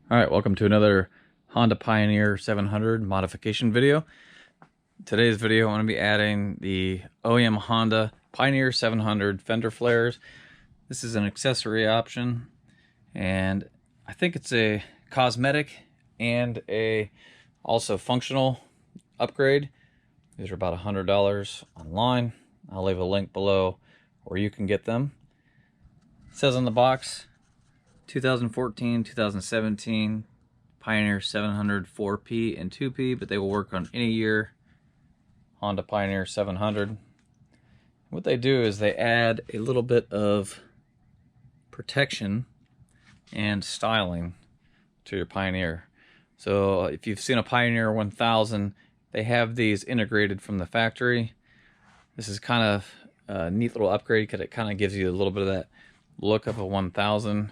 Alright, welcome to another Honda Pioneer 700 modification video. Today's video, I'm going to be adding the OEM Honda Pioneer 700 fender flares. This is an accessory option, and I think it's a cosmetic and a also functional upgrade. These are about $100 online. I'll leave a link below where you can get them. It says on the box, 2014, 2017 Pioneer 700 4P and 2P, but they will work on any year Honda Pioneer 700. What they do is they add a little bit of protection and styling to your Pioneer. So if you've seen a Pioneer 1000, they have these integrated from the factory. This is kind of a neat little upgrade because it kind of gives you a little bit of that look of a 1000,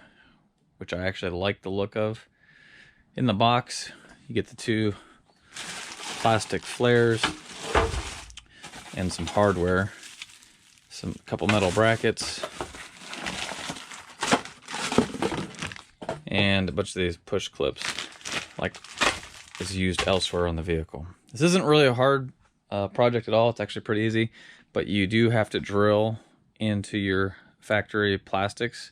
which I actually like the look of. In the box, you get the two plastic flares and some hardware, couple metal brackets, and a bunch of these push clips, like is used elsewhere on the vehicle. This isn't really a hard project at all. It's actually pretty easy, but you do have to drill into your factory plastics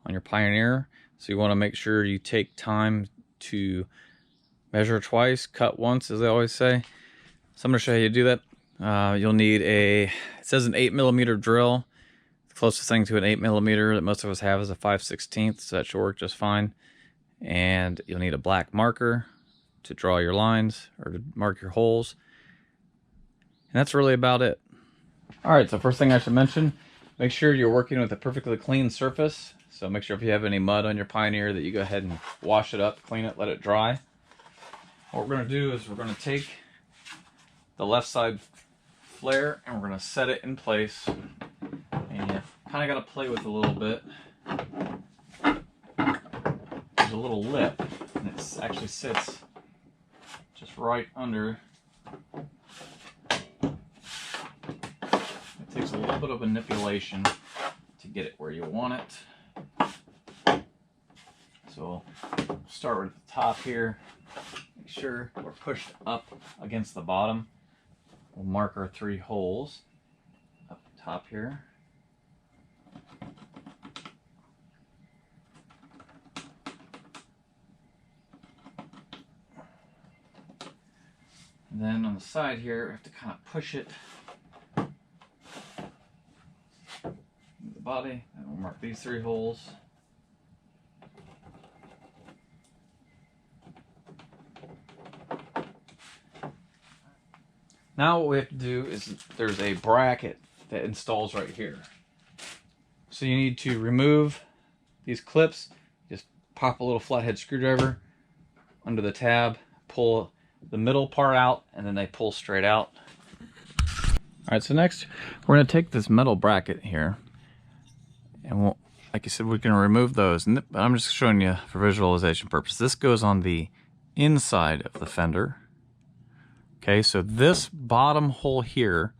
on your Pioneer. So you want to make sure you take time to measure twice, cut once, as they always say. So I'm going to show you how to do that. You'll need it says an 8mm drill. The closest thing to an 8mm that most of us have is a 5/16, so that should work just fine. And you'll need a black marker to draw your lines or to mark your holes. And that's really about it. Alright, so first thing I should mention, make sure you're working with a perfectly clean surface. So make sure if you have any mud on your Pioneer that you go ahead and wash it up, clean it, let it dry. What we're going to do is we're going to take the left side flare and we're going to set it in place. And you kind of got to play with it a little bit. There's a little lip, and it actually sits just right under. It takes a little bit of manipulation to get it where you want it. So we'll start with the top here. Make sure we're pushed up against the bottom. We'll mark our 3 holes up the top here. And then on the side here, we have to kind of push it into the body, and we'll mark these 3 holes. Now what we have to do is there's a bracket that installs right here. So you need to remove these clips, just pop a little flathead screwdriver under the tab, pull the middle part out, and then they pull straight out. Alright, so next we're going to take this metal bracket here, and we'll, like I said, we're going to remove those. But I'm just showing you for visualization purposes. This goes on the inside of the fender. Okay, so this bottom hole here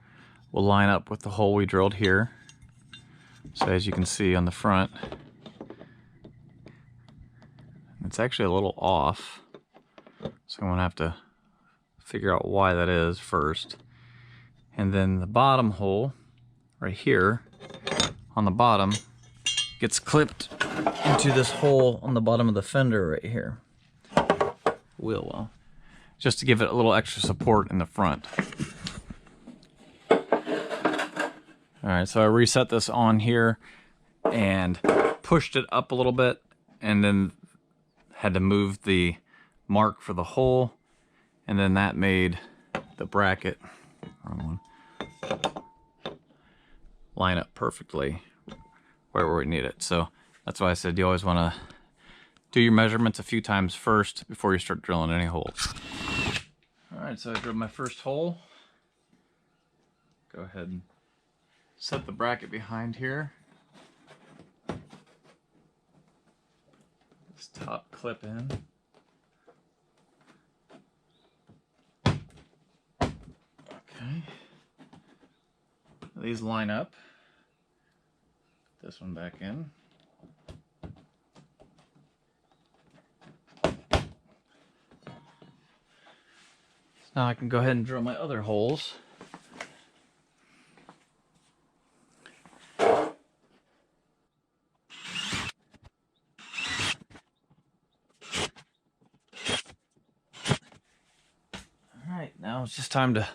will line up with the hole we drilled here. So as you can see on the front, it's actually a little off. So I'm going to have to figure out why that is first. And then the bottom hole right here on the bottom gets clipped into this hole on the bottom of the fender right here. Well, just to give it a little extra support in the front. Alright, so I reset this on here and pushed it up a little bit, and then had to move the mark for the hole, and then that made the bracket, wrong one, line up perfectly where we need it. So that's why I said you always want to do your measurements a few times first before you start drilling any holes. Alright, so I drilled my first hole. Go ahead and set the bracket behind here. This top clip in. Okay. These line up. Put this one back in. Now I can go ahead and drill my other holes. Alright, now it's just time to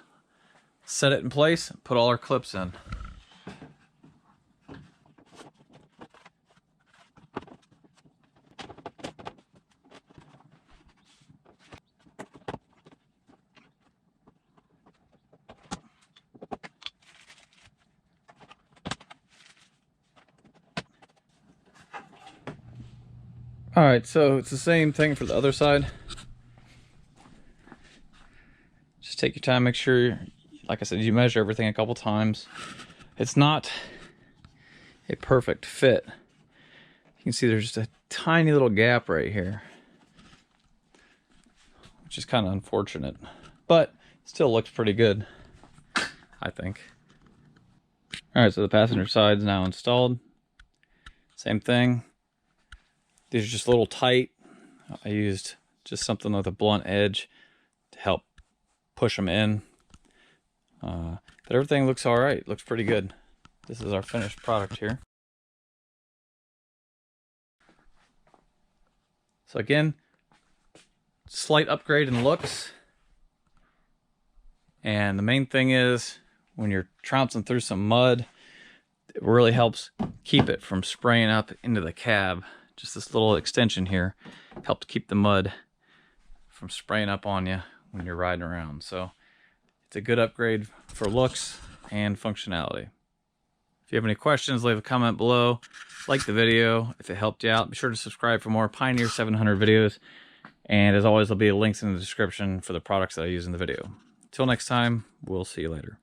set it in place and put all our clips in. Alright, so it's the same thing for the other side. Just take your time, make sure, like I said, you measure everything a couple times. It's not a perfect fit. You can see there's just a tiny little gap right here, which is kind of unfortunate, but still looks pretty good, I think. Alright, so the passenger side is now installed. Same thing. These are just a little tight. I used just something with a blunt edge to help push them in. But everything looks all right. Looks pretty good. This is our finished product here. So again, slight upgrade in looks. And the main thing is when you're trouncing through some mud, it really helps keep it from spraying up into the cab. Just this little extension here helps keep the mud from spraying up on you when you're riding around. So it's a good upgrade for looks and functionality. If you have any questions, leave a comment below. Like the video if it helped you out. Be sure to subscribe for more Pioneer 700 videos. And as always, there'll be links in the description for the products that I use in the video. Until next time, we'll see you later.